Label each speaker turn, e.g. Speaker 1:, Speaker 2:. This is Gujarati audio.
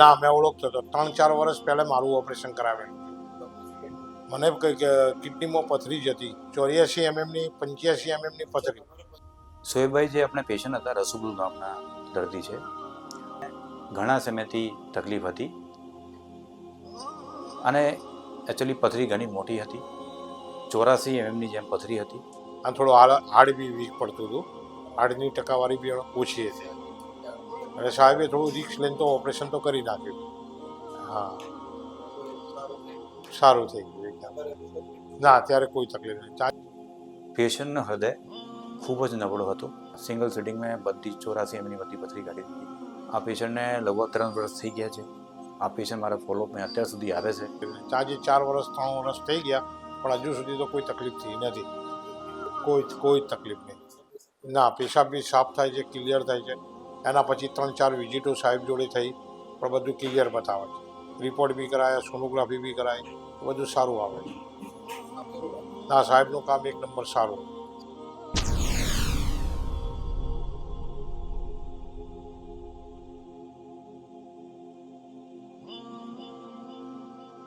Speaker 1: ના મેં ઓળખતો હતો. 3-4 વર્ષ પહેલાં મારું ઓપરેશન કરાવેલું. મને કંઈક કિડનીમાં પથરી જ હતી, 84 mmની 85 mmની પથરી.
Speaker 2: સોહેબભાઈ જે આપણે પેશન્ટ હતા, રસુલ ગામના દર્દી છે. ઘણા સમયથી તકલીફ હતી અને એકચ્યુઅલી પથરી ઘણી મોટી હતી, 84 mmની જેમ પથરી હતી.
Speaker 1: અને થોડું હાડ બી વીક પડતું હતું, હાડની ટકાવારી બી ઓછી હતી. અને સાહેબે થોડું રિસ્ક લઈને તો ઓપરેશન તો કરી નાખ્યું. હા, સારું થઈ ગયું એકદમ. ના, અત્યારે કોઈ તકલીફ નહીં.
Speaker 2: પેશન્ટનું હૃદય ખૂબ જ નબળું હતું. સિંગલ સિટિંગમાં બધી 84 mmની બધી પથરી કાઢી દીધી. આ પેશન્ટને લગભગ 3 વર્ષ થઈ ગયા છે. આ પેશન્ટ મારા ફોલોઅપમાં અત્યાર સુધી આવે છે.
Speaker 1: આજે 4 વર્ષ 3 વર્ષ થઈ ગયા, પણ હજુ સુધી તો કોઈ તકલીફ થઈ નથી. કોઈ તકલીફ નહીં. ના, પેશાબ બી સાફ થાય છે, ક્લિયર થાય છે. એના પછી 3-4 વિઝિટો સાહેબ જોડે થઈ, પણ બધું ક્લિયર બતાવે છે. રિપોર્ટ બી કરાયા, સોનોગ્રાફી બી કરાય, બધું સારું આવે છે. ના, સાહેબનું કામ એક નંબર સારું.